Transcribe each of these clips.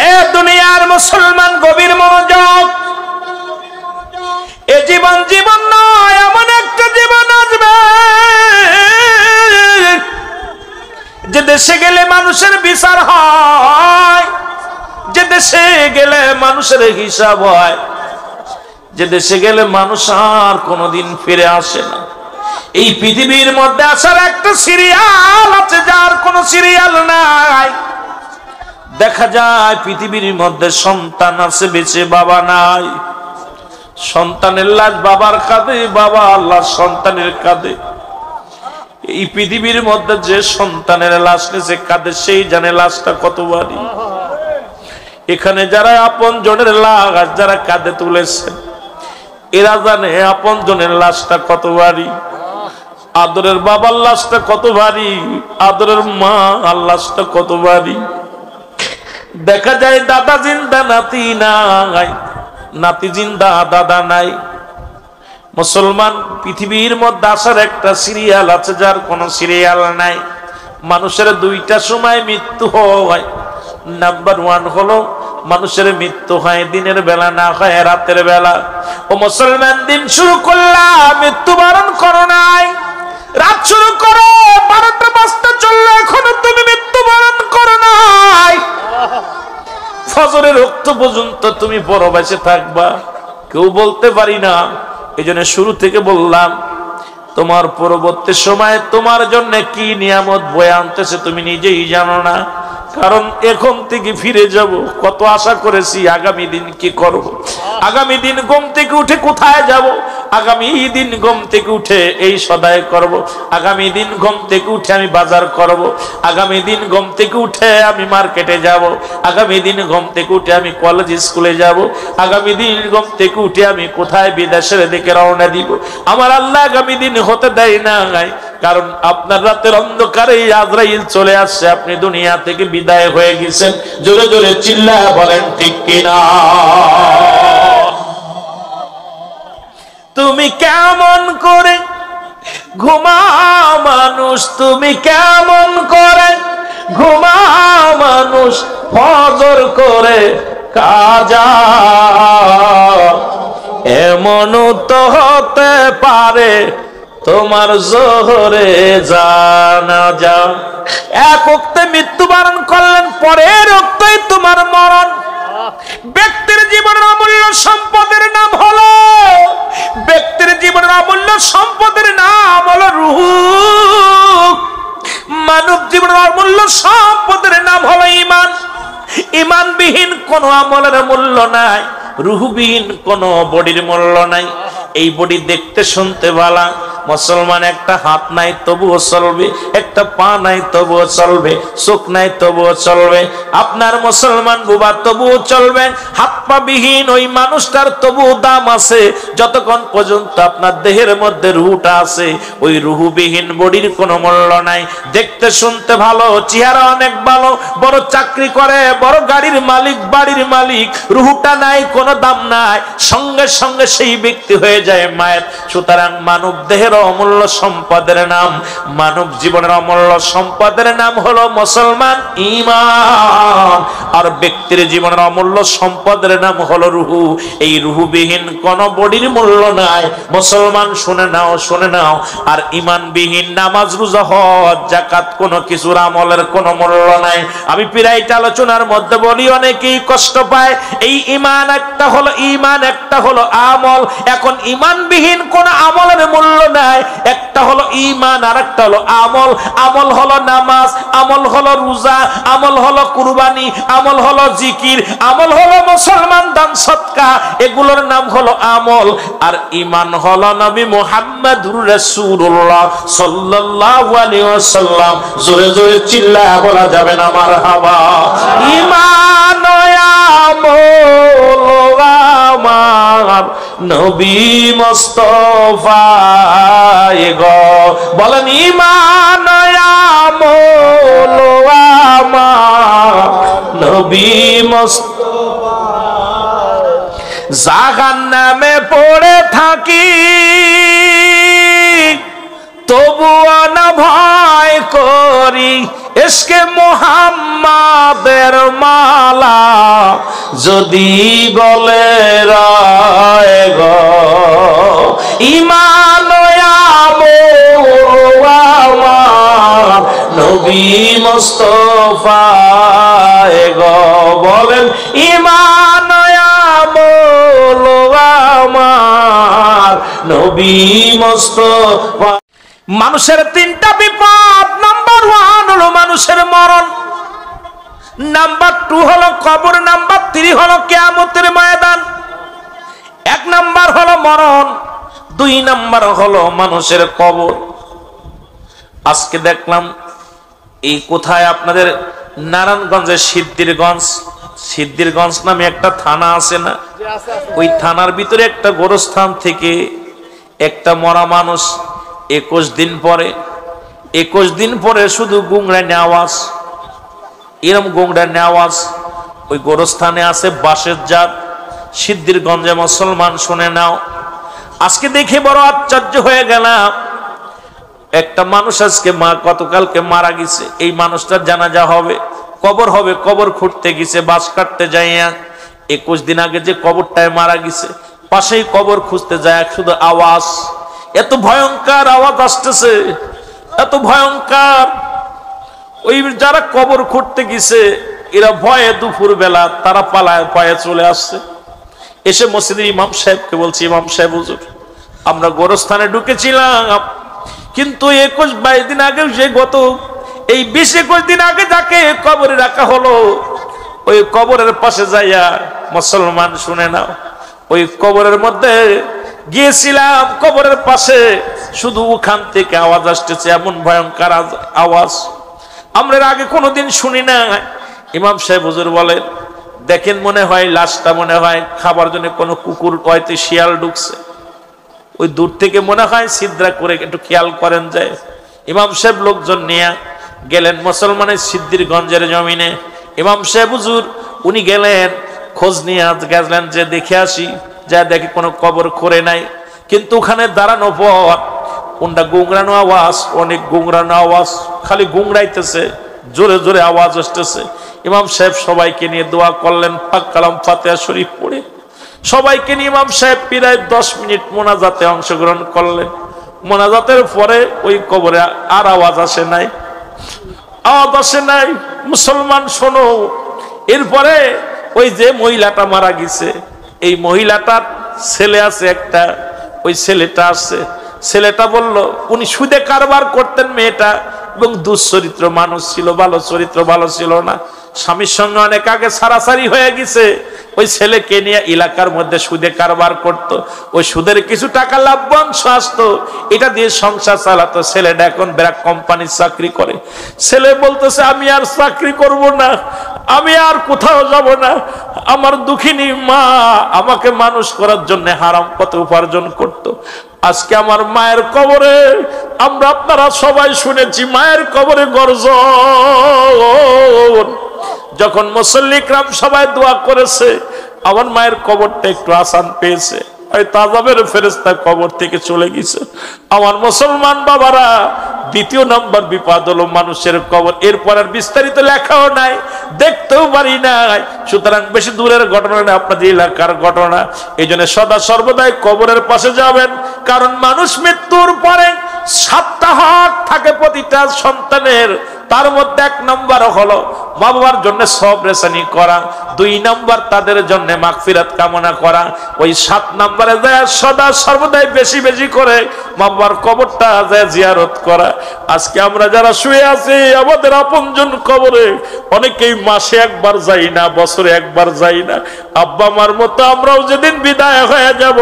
এ দুনিয়ার মুসলমান গভীর মনোযোগ। এ জীবন জীবন নয়, এমন একটা জীবন আসবে যে দেশে গেলে মানুষের বিচার হয়, যে দেশে গেলে মানুষের হিসাব হয়, যে দেশে গেলে মানুষ আর কোনোদিন ফিরে আসে না। এই পৃথিবীর মধ্যে আসার একটা সিরিয়াল আছে, যার কোনো সিরিয়াল নাই। দেখা যায় পৃথিবীর মধ্যে সন্তান আছে বেঁচে, বাবা নাই। সন্তানের লাশ বাবার কাঁধে, বাবা আল্লাহ সন্তানের কাঁধে। এই পৃথিবীর মধ্যে যে সন্তানের লাশ নিচে কাঁধে, সেই জানে লাশটা কত ভারী। এখানে যারা আপন জনের লাশ যারা কাঁধে তুলেছেন, এরা জানে আপন জনের লাশটা কত ভারী, আদরের বাবার লাশটা কত ভারী, আদরের মা লাশটা কত ভারী। দেখা যায় দাদা জিন্দা নাতি নাই, নাতি জিন্দা দাদা নাই। মুসলমান পৃথিবীর মধ্যে আসার একটা সিরিয়াল আছে, যার কোনো সিরিয়াল নাই। মানুষের দুইটা সময় মৃত্যু হয়। নাম্বার 1 হলো মানুষের মৃত্যু হয় দিনের বেলা, না হয় রাতের বেলা। ও মুসলমান, দিন শুরু করলাম, মৃত্যুবরণ করো নাই। রাত শুরু করো, 12টা বাজতে চললো, এখনো তুমি মৃত্যুবরণ করো নাই। ফজরের রক্ত পর্যন্ত তুমি বড় বেঁচে থাকবা, কেউ বলতে পারি না। এই জন্য শুরু থেকে বললাম, তোমার পরবর্তী সময় তোমার জন্য কি নিয়ামত বয়ে আনতেছে তুমি নিজেই জানো না। কারণ এখন থেকে ফিরে যাব, কত আশা করেছি আগামী দিন কি করব, আগামী দিন ঘুম থেকে উঠে কোথায় যাব, আগামী দিন ঘুম থেকে উঠে এই সদাই করব, আগামী দিন ঘুম থেকে উঠে আমি বাজার করব, আগামী দিন ঘুম থেকে উঠে আমি মার্কেটে যাব, আগামী দিন ঘুম থেকে উঠে আমি কলেজ স্কুলে যাব, আগামী দিন ঘুম থেকে উঠে আমি কোথায় বিদেশের দিকে রওনা দিব। আমার আল্লাহ আগামী দিন হতে দেয় না, কারণ আপনার রাতের অন্ধকারে আজরাইল চলে আসছে, আপনি দুনিয়া থেকে বিদায় হয়ে গেছেন। জোরে জোরে চিল্লায়া বলেন ঠিক কিনা। তুমি কেমন করে ঘুমাও মানুষ, তুমি কেমন করে ঘুমাও মানুষ, ফজর করে কাজা। এমনও তো হতে পারে তোমার জোহরে জানাজা। এক ওক্তে মৃত্যুবরণ করলেন, পরের ওক্তেই তোমার মরণ। ব্যক্তির জীবনের অমূল্য সম্পদের নাম হলো, ব্যক্তির জীবনের অমূল্য সম্পদের নাম হলো রূহ। মানব জীবনের অমূল্য সম্পদের নাম হলো ঈমান। ঈমানবিহীন কোনো আমলের মূল্য নাই, রূহবিহীন কোনো বডির মূল্য নাই। এই বডি দেখতে শুনতে ভালো, মুসলমান একটা হাত নাই তবুও চলবে, একটা পা নাই তবুও চলবে, চোখ নাই তবুও চলবে। আপনার মুসলমান বুবা তবুও চলবে, হাত পা বিহীন ওই মানুষটার তবুও দাম আছে। যতক্ষণ পর্যন্ত আপনার দেহের মধ্যে রুহটা আছে, ওই রুহবিহীন বডির কোনো মূল্য নাই। দেখতে শুনতে ভালো, চেহারা অনেক ভালো, বড় চাকরি করে, বড় গাড়ির মালিক, বাড়ির মালিক, রুহটা নাই, কোনো দাম নাই, সঙ্গে সঙ্গে সেই ব্যক্তি হয়ে যায় মায়ের। সুতরাং মানব দেহের অমূল্য সম্পদের নাম, মানব জীবনের অমূল্য সম্পদের নাম হলো মুসলমান ঈমান। আর ব্যক্তির জীবনের অমূল্য সম্পদের নাম হলো রূহ। এই রূহবিহীন কোন বডির মূল্য নাই। মুসলমান শুনে নাও, শুনে নাও। আর ঈমানবিহীন নামাজ, রোজা, হজ, যাকাত কোনো কিছুর আমলের কোনো মূল্য নাই। আমি প্রায়টা আলোচনার মধ্যে বলি, অনেকেই কষ্ট পায়। এই ঈমান একটা হলো ঈমান, একটা হলো আমল। এখন ঈমানবিহীন কোন আমলের মূল্য নাই। একটা হলো ঈমান আর একটা হলো আমল। আমল হলো নামাজ, আমল হলো রোজা, আমল হলো কুরবানি, আমল হলো জিকির, আমল হলো মুসলমান দান সদকা, এগুলোর নাম হলো আমল। আর ঈমান হলো নবী মুহাম্মদুর রাসূলুল্লাহ সাল্লাল্লাহু আলাইহি ওয়াসাল্লাম। জোরে জোরে চিল্লায়া বলা যাবে না মারহাবা। ঈমান ও আমল আমার নবী মুস্তাফা গো, বলেন ঈমান আমল আমার নবী মুস্তাফা। জাহান্নামে পড়ে থাকি তবুও না ভয় করি, ইশকে মুহাম্মাদের মাল যদি গলে রায় গো ঈমান আমার নবী মুস্তাফা গো বলেন ঈমান আমার নবী মুস্তাফা। মানুষের তিনটা বিপদ, নাম্বার 1 হলো মানুষের মরণ, নাম্বার 2 হলো কবর, নাম্বার 3 হলো কিয়ামতের ময়দান। 1 নাম্বার হলো মরণ, 2 নাম্বার হলো মানুষের কবর। আজকে দেখলাম এই কোথায় আপনাদের নারায়ণগঞ্জের সিদ্ধিরগঞ্জ নামে একটা থানা আছে না, ওই থানার ভিতরে একটা গোরস্থান থেকে একটা মরা মানুষ 21 দিন পরে শুধু গুংরানি আওয়াজ, এরম গুংরানি আওয়াজ। ওই গোরস্থানে আছে বাঁশের জাত, সিদ্ধিরগঞ্জে মুসলমান শুনে নাও। আজকে দেখে বড় আশ্চর্য হয়ে গেলাম, একটা মানুষ আজকে গতকালকে মারা গেছে, এই মানুষটার জানাজা হবে, কবর খুঁড়তে গেছে, বাঁশ কাটতে যাইয়া 21 দিন আগে যে কবরটায় মারা গেছে পাশেই কবর খুঁজতে যায়, শুধু আওয়াজ, এত ভয়ঙ্কর আওয়াজ আসতেছে, এত ভয়ঙ্কর। ওই যারা কবর খুঁড়তে গেছে এরা ভয়ে দুপুর বেলা তারা পালায় ভয়ে চলে আসছে, এসে মসজিদের ইমাম সাহেবকে বলছে, ইমাম সাহেব হুজুর আমরা গোরস্থানে ঢুকেছিলাম, কিন্তু 21-22 দিন আগে যে গত এই 20-21 দিন আগে যাকে কবরে রাখা হলো ওই কবরের পাশে যাইয়া মুসলমান শুনে নাও, ওই কবরের মধ্যে গিয়েছিলাম, কবরের পাশে শুধু ওখান থেকে আওয়াজ আসতেছে, এমন ভয়ঙ্কর আওয়াজ আমরা আগে কোনোদিন শুনি না। ইমাম সাহেব হুজুর বলেন, দেখেন মনে হয় লাশটা মনে হয় খাবার জন্য কোনো কুকুর হয়তো শিয়াল ঢুকছে, ওই দূর থেকে মনে হয় ছিদ্রা করে একটু খেয়াল করেন যায়। ইমাম সাহেব লোকজন নিয়ে গেলেন মুসলমানের সিদ্ধিরগঞ্জের জমিনে। ইমাম সাহেব হুজুর উনি গেলেন, খোঁজ নিয়ে গেলেন যে দেখে আসি, যা দেখে কোনো কবর করে নাই, কিন্তু ওখানে দাঁড়ানো পর কোনটা গুংরানো আওয়াজ, অনেক গুংরানো আওয়াজ, খালি গুংরাইতেছে, জোরে জোরে আওয়াজ আসতেছে। ইমাম সাহেব সবাইকে নিয়ে দোয়া করলেন, পাক কালাম ফাতিহা শরীফ পড়ে সবাইকে নিয়ে ইমাম সাহেব প্রায় 10 মিনিট মোনাজাতে অংশগ্রহণ করলেন। মোনাজাতের পরে ওই কবরে আর আওয়াজ আসে নাই, আওয়াজ আসে নাই। মুসলমান শোনো, এরপরে ওই যে মহিলাটা মারা গেছে, এই মহিলাটার ছেলে আছে একটা, ওই ছেলেটা আছে, ছেলেটা বলল উনি সুদে কারবার করতেন, মেয়েটা এবং দুশ্চরিত্র মানুষ ছিল, ভালো চরিত্র ভালো ছিল না, স্বামীর সঙ্গে অনেক আগে সারাসারি হয়ে গেছে, ওই ছেলেকে নিয়ে এলাকার মধ্যে সুদে কারবার করত, ওই সুদের কিছু টাকা লাভবাংশ আসতো, এটা দিয়ে সংসার চালাতো। ছেলেটা এখন ব্র্যাক কোম্পানির চাকরি করে। ছেলে বলতেছে আমি আর চাকরি করব না, আমি আর কোথাও যাব না, আমার দুঃখিনী মা আমাকে মানুষ করার জন্য হারাম পথে উপার্জন করত। আজকে আমার মায়ের কবরে আমরা আপনারা সবাই শুনেছি, মায়ের কবরে গর্জন, যখন মুসল্লি کرام সবাই দোয়া করেছে আমার মায়ের কবরটা একটু আসান পেয়েছে, তাজাবের ফেরেশতা কবর থেকে চলে গেছে। আমার মুসলমান বাবারা, 2 নম্বর বিপদ হলো মানুষের কবর। এরপর আর বিস্তারিত লেখাও নাই, দেখতেও পারি নাই, সুতরাং বেশি দূরের ঘটনা না, আপনাদের এলাকার ঘটনা। এই জন্য সদা সর্বদাই কবরের পাশে যাবেন, কারণ মানুষ মৃত্যুর পরে 7টা হক থাকে প্রতিটা সন্তানের, তার মধ্যে 1 নম্বর হলো মা বাবার জন্য সবরেসানি করা, 2 নম্বর তাদের জন্য মাগফিরাত কামনা করা, ওই 7 নম্বরে যায় সদা সর্বদাই বেশি বেশি করে মা বাবার কবরটা যায় জিয়ারত করা। আজকে আমরা যারা শুয়ে আছি আমাদের আপনজন কবরে অনেকেই মাসে একবার যাই না, বছরে একবার যাই না। আব্বা মার মতো আমরাও যেদিন বিদায় হয়ে যাব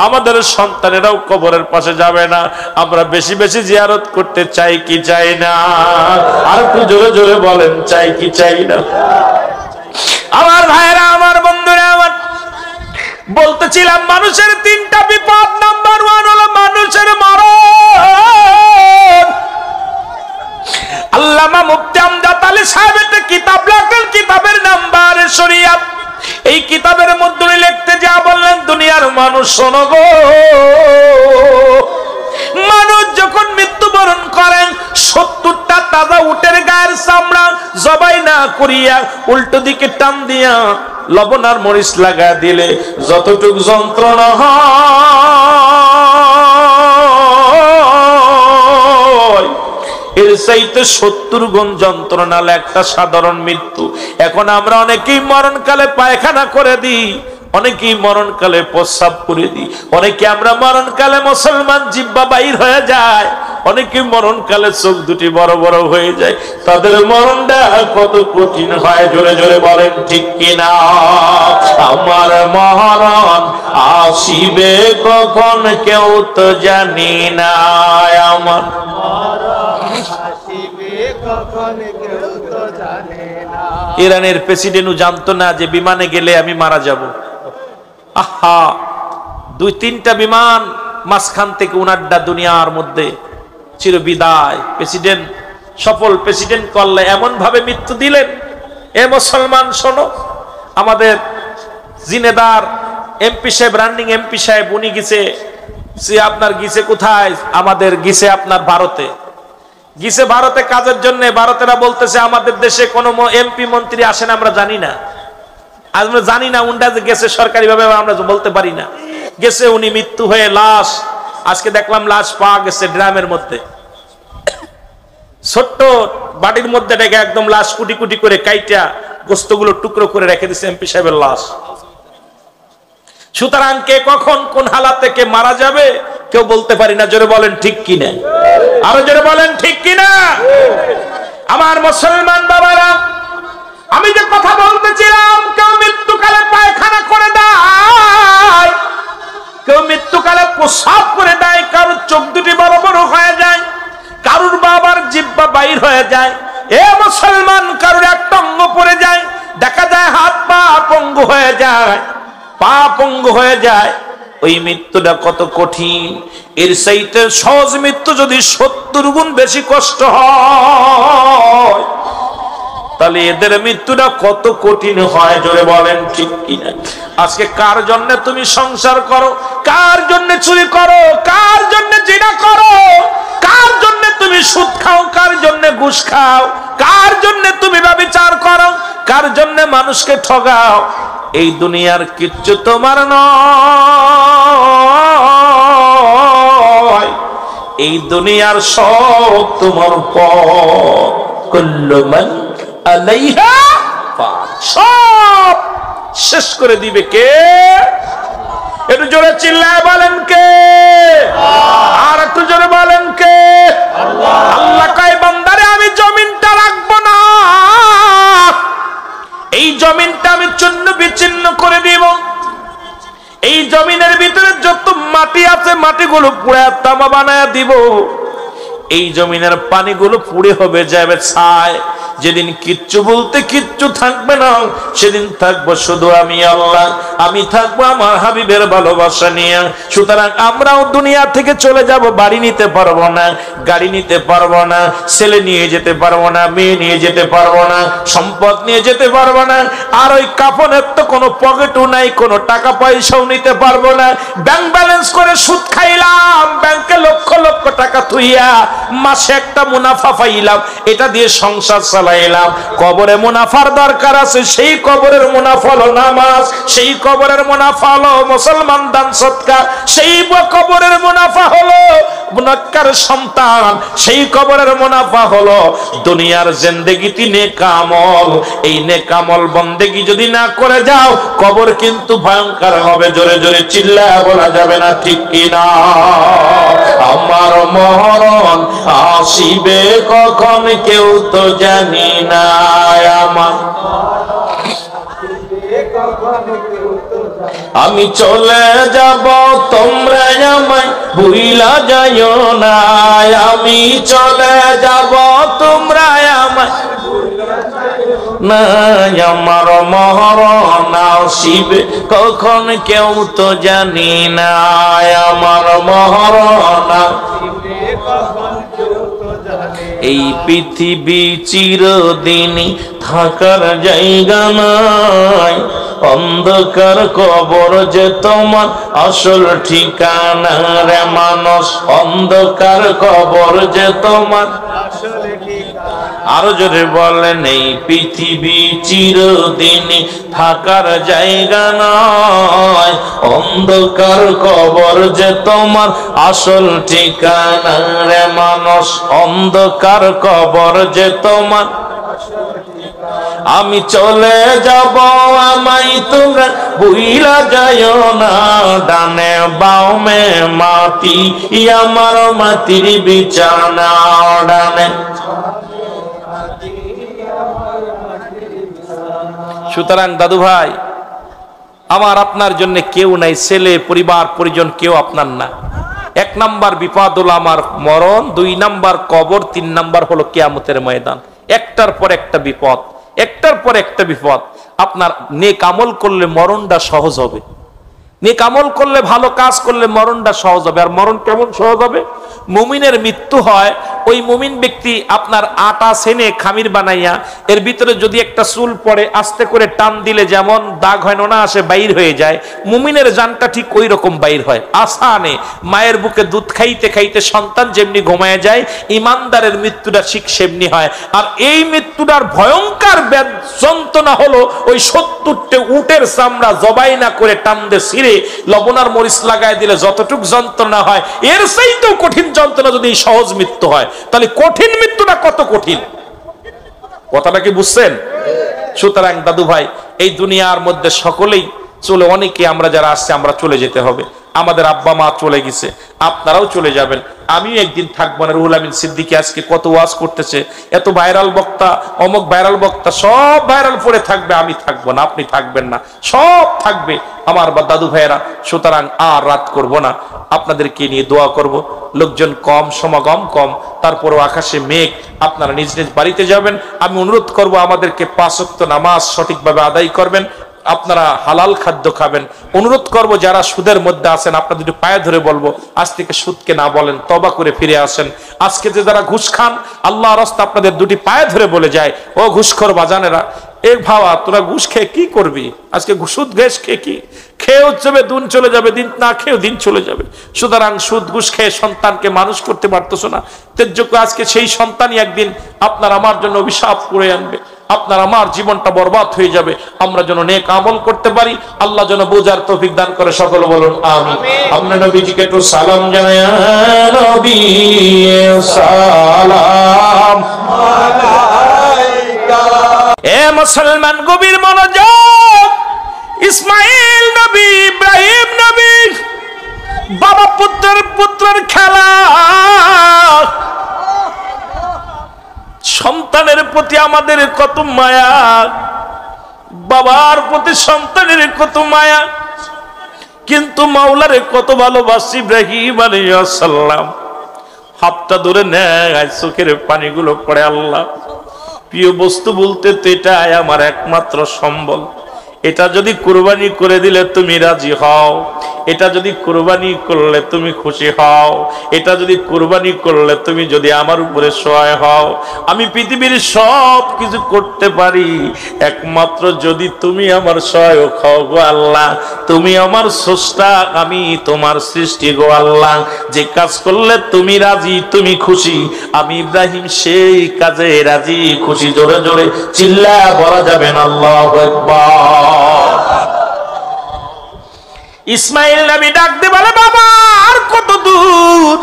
আমাদের সন্তানেরাও কবরের পাশে যাবে না। আমরা বেশি বেশি জিয়ারত করতে চাই কি চাই না? আর একটু জোরে জোরে বলেন, চাই কি চাই না? আমার ভাইরা, আমার বন্ধুরা, আমার বলতেছিলাম মানুষের 3টা বিপদ। নাম্বার 1 হলো মানুষের মরণ। আল্লামা মুফতি আমজাদ আলী সাহেব একটা কিতাব লেখেন, কিতাবের নাম বারে শরিয়াত। এই কিতাবের মধ্যে লিখতে যা বললেন, দুনিয়ার মানুষ শোনো গো, মানুষ যখন মৃত্যুবরণ করেন 70টা তাজা উটের গায়ের চামড়া জবাই না করিয়া উল্টো দিকে টান দিয়া লবণ আর মরিচ লাগা দিলে যতটুক যন্ত্রণা হয় এর চাইতে 70 গুণ যন্ত্রণা একটা সাধারণ মৃত্যু। এখন আমরা অনেকেই মরণকালে পায়খানা করে দিই, অনেকেই মরণকালে প্রস্রাব করে দিই, অনেকে আমরা মরণকালে মুসলমান জিহ্বা বাইর হয়ে যায়, অনেকে মরণকালে চোখ দুটি বড় বড় হয়ে যায়। তাদের মরণটা কত কঠিন হয়, জোরে জোরে বলেন ঠিক কিনা? আমার মরণ আসিবে কখন কেউ তো জানি না, আমার ইরানের প্রেসিডেন্টও জানতো না যে বিমানে গেলে আমি মারা যাব। আহা, 2-3টা বিমান মাঝখান থেকে উনাড্ডা দুনিয়ার মধ্যে চির বিদায়। প্রেসিডেন্ট সফল প্রেসিডেন্ট করলে এমন ভাবে মৃত্যু দিলেন। এ মুসলমান শোনো, আমাদের জিনেদার এমপি সাহেব, রানিং এমপি সাহেব, উনি গেছে, সে আপনার গেছে কোথায়? আমাদের গেছে আপনার ভারতে, গেছে ভারতে কাজের জন্য। ভারতেরা বলতেছে আমাদের দেশে কোনো এমপি মন্ত্রী আসেন আমরা জানি না, আমরা জানি না উন্ডা যে গেছে সরকারি ভাবে আমরা বলতে পারি না। গেছে উনি, মৃত্যু হয়ে লাশ, আজকে দেখলাম লাশ পাওয়া গেছে ড্রামের মধ্যে, ছোট্ট বাড়ির মধ্যে ডেকে একদম লাশ কুটি কুটি করে কাইটা গোস্তগুলো টুকরো করে রেখে দিচ্ছে এমপি সাহেবের লাশ। সুতরাং কে কখন কোন হালাত থেকে মারা যাবে কেউ বলতে পারি না। জোরে বলেন ঠিক কিনা? আরো জোরে বলেন ঠিক কিনা? আমার মুসলমান বাবারা, আমি যে কথা বলতেছিলাম, কেউ মৃত্যুকালে পায়খানা করে দেয়, কেউ মৃত্যুকালে প্রস্রাব করে দেয়, কারোর চোখ দুটি বড় বড় হয়ে যায়, কারোর বাবার জিহ্বা বাইর হয়ে যায়। এ মুসলমান, কারোর একটা অঙ্গ পড়ে যায়, দেখা যায় হাত পা পঙ্গু হয়ে যায়, পা পঙ্গু হয়ে যায়। ওই মৃত্যুটা কত কঠিন! এর চাইতে সহজ মৃত্যু যদি 70 গুণ বেশি কষ্ট হয়, তাহলে এদের মৃত্যুটা কত কঠিন হয়, জোরে বলেন ঠিক কিনা? আজকে কার জন্য তুমি সংসার করো, কার জন্য চুরি করো, কার জন্য জিনা করো, কার জন্য তুমি সুদ খাও, কার জন্য ঘুষ খাও, কার জন্য তুমি ব্যভিচার করো, কার জন্য মানুষকে ঠগাও, এই দুনিয়ার কিচ্ছু তোমার নয়, এই দুনিয়ার সব তোমার পর। কুল্লু মান আলাইহা ফান, সব শেষ করে দিবে কে? একটু জোরে চিল্লায় বলেন কে? আর একটু জোরে বলেন কে? আল্লাহ। আল্লাহ কয় বান্দারে আমি জমিনটা রাখবো না, এই জমিনটা আমি চূর্ণ বিচ্ছিন্ন করে দিব, এই জমিনের ভিতরে যত মাটি আছে মাটিগুলো পুড়ে তামা বানায় দিব, এই জমিনের পানিগুলো পুড়ে হবে যাবে ছাই। যেদিন কিচ্ছু বলতে কিচ্ছু থাকবে না, সেদিন থাকবো শুধু আমি আল্লাহ, আমি থাকবো আমার হাবিবের ভালোবাসা নিয়ে। সুতরাং আমরাও দুনিয়া থেকে চলে যাব, বাড়ি নিতে পারবো না, গাড়ি নিতে পারবো না, ছেলে নিয়ে যেতে পারবো না, মেয়ে নিয়ে যেতে পারবো না, সম্পদ নিয়ে যেতে পারবো না, আর ওই কাফনের তো কোনো পকেটও নাই, কোনো টাকা পয়সাও নিতে পারবো না। ব্যাংক ব্যালেন্স করে সুদ খাইলাম, ব্যাংকে লক্ষ লক্ষ টাকা থুইয়া মাসে একটা মুনাফা পাইলাম, এটা দিয়ে সংসার চালাইলাম। কবরে মুনাফার দরকার আছে, সেই কবরের মুনাফা হলো নামাজ, সেই কবরের মুনাফা হলো মুসলমান দান সদকা, সেই কবরের মুনাফা হলো মুনাক্কার সন্তান, সেই কবরের মুনাফা হলো দুনিয়ার জিন্দেগিতে নেক আমল। এই নেক আমল বন্দেগি যদি না করে যাও, কবর কিন্তু ভয়ঙ্কর হবে। জোরে জোরে চিল্লায়া বলা যাবে না ঠিক কিনা? আমার মরণ আসিবে কখন কেউ তো জানি না, আমার আমি চলে যাব তোমরা আমায় ভুইলা যাইও না, আমি চলে যাব তোমরা আমায় না, আমার মরণ আসিবে কখন কেউ তো জানি না, আমার মরণ এই পৃথিবী চিরদিনই থাকার জায়গা নাই, অন্ধকার কবর যে তোমার আসল ঠিকানা রে মানুষ, অন্ধকার কবর যে তোমার আসল ঠিকানা। আরো জোরে বলেন, এই পৃথিবী চিরদিন থাকার জায়গা নয়, অন্ধকার কবর যে তোমার আসল ঠিকানা রে মানুষ, অন্ধকার কবর যে তোমার। আমি চলে যাব আমায় তোমরা ভুইলা যাইও না, ডানে বামে মাটি আমার মাটির বিছানা, ডানে। সুতরাং দাদু ভাই আমার আপনার জন্য কেউ নাই, ছেলে পরিবার পরিজন কেউ আপনার না। এক নাম্বার বিপদ হলো আমার মরণ, 2 নাম্বার কবর, 3 নাম্বার হলো কিয়ামতের ময়দান। একটার পর একটা বিপদ, একটার পর একটা বিপদ। আপনার নেক আমল করলে মরণটা সহজ হবে, নেক আমল করলে ভালো কাজ করলে মরণটা সহজ হবে। আর মরণ কেমন সহজ হবে? মুমিনের মৃত্যু হয়, ওই মুমিন ব্যক্তি আপনার আটা সেনে খামির বানাইয়া এর ভিতরে যদি একটা চুল পড়ে আস্তে করে টান দিলে যেমন দাগ হয় না আসে বাইর হয়ে যায়, মুমিনের জানটা ঠিক ওই রকম বাইর হয় আসানে। মায়ের বুকে দুধ খাইতে খাইতে সন্তান যেমনি ঘুমায় যায়, ইমানদারের মৃত্যুটা ঠিক সেমনি হয়। আর এই মৃত্যুটার ভয়ঙ্কর যন্ত্রণা হলো ওই 70টে উটের চামড়া জবাই না করে টান দিয়ে ছিঁড়ে লবণার মরিচ লাগাই দিলে যতটুক যন্ত্রণা হয়, এর চাইতেও কঠিন যন্ত্রণা যদি সহজ মৃত্যু হয়, তাহলে কঠিন মৃত্যুটা কত কঠিন, কথাটা কি বুঝছেন? সুতরাং দাদু ভাই এই দুনিয়ার মধ্যে সকলেই চলে, অনেকে আমরা যারা আসছে আমরা চলে যেতে হবে। আমাদের আব্বা মা চলে গেছে, আপনারাও চলে যাবেন, আমিও একদিন থাকবো না। রুহুল আমিন সিদ্দিকী আজকে কত ওয়াজ করতেছে, এত ভাইরাল বক্তা, অমুক ভাইরাল বক্তা, সব ভাইরাল পড়ে থাকবে, আমি থাকবো না, আপনি থাকবেন না, সব থাকবে আমার বা দাদু ভাইয়েরা। সুতরাং আর রাত করব না, আপনাদেরকে নিয়ে দোয়া করব। লোকজন কম, সমাগম কম, তারপরও আকাশে মেঘ, আপনারা নিজ নিজ বাড়িতে যাবেন। আমি অনুরোধ করব আমাদেরকে 5 ওয়াক্ত নামাজ সঠিকভাবে আদায় করবেন, আপনারা হালাল খাদ্য খাবেন। অনুরোধ করব যারা সুদের মধ্যে আছেন আপনাদের দুটো পায়ে ধরে বলবো আজ থেকে সুদকে না বলেন, তওবা করে ফিরে আসেন। আজকে যে যারা ঘুষ খান আল্লাহর রাস্তা আপনাদের দুটি পায়ে ধরে বলে যায়, ও ঘুষখোর বাজানেরা, এক ভাবা তোরা ঘুষ খেয়ে কি করবি? আজকে সুদ ঘেস খেয়ে কি খেয়েও যাবে, দিন চলে যাবে, দিন না খেয়েও দিন চলে যাবে। সুতরাং সুদ ঘুষ খেয়ে সন্তানকে মানুষ করতে পারতেছো না, তেজ্যকে আজকে সেই সন্তানই একদিন আপনার আমার জন্য অভিশাপ করে আনবে, আপনার আমার জীবনটা বরবাদ হয়ে যাবে। আমরা যেন নেক আমল করতে পারি, আল্লাহ যেন বোঝার তৌফিক দান করে, সকল বলুন আমিন। আপনার নবীজিকে একটু সালাম জানাই, নবী সালাম আলাইকা। এ মুসলমান গভীর মনোযোগ, ইসমাইল নবী, ইব্রাহিম নবী, বাবা পুত্রের খেলা, সন্তানের প্রতি আমাদের কত মায়া, বাবার প্রতি সন্তানের কত মায়া, কিন্তু মাওলারে কত ভালোবাসি ইব্রাহিম আলাইহিস সালাম। হাতটা ধরে নেয়, চোখের পানিগুলো পড়ে, আল্লাহ প্রিয় বস্তু বলতে তো এটাই আমার একমাত্র সম্বল, এটা যদি কুরবানি করে দিলে তুমি রাজি হও, এটা যদি কুরবানি করলে তুমি খুশি হও, এটা যদি কুরবানি করলে তুমি যদি আমার উপরে সহায় হও, আমি পৃথিবীর সব কিছু করতে পারি একমাত্র যদি তুমি আমার সহায়ক হও গো আল্লাহ। তুমি আমার স্রষ্টা, আমি তোমার সৃষ্টি গো আল্লাহ। যে কাজ করলে তুমি রাজি, তুমি খুশি, আমি ইব্রাহিম সেই কাজে রাজি খুশি। জোরে জোরে চিল্লায়া বলা যাবে না আল্লাহু আকবার। ইসমাইল নবী ডাক দিয়ে বলে, বাবা আর কত দূর,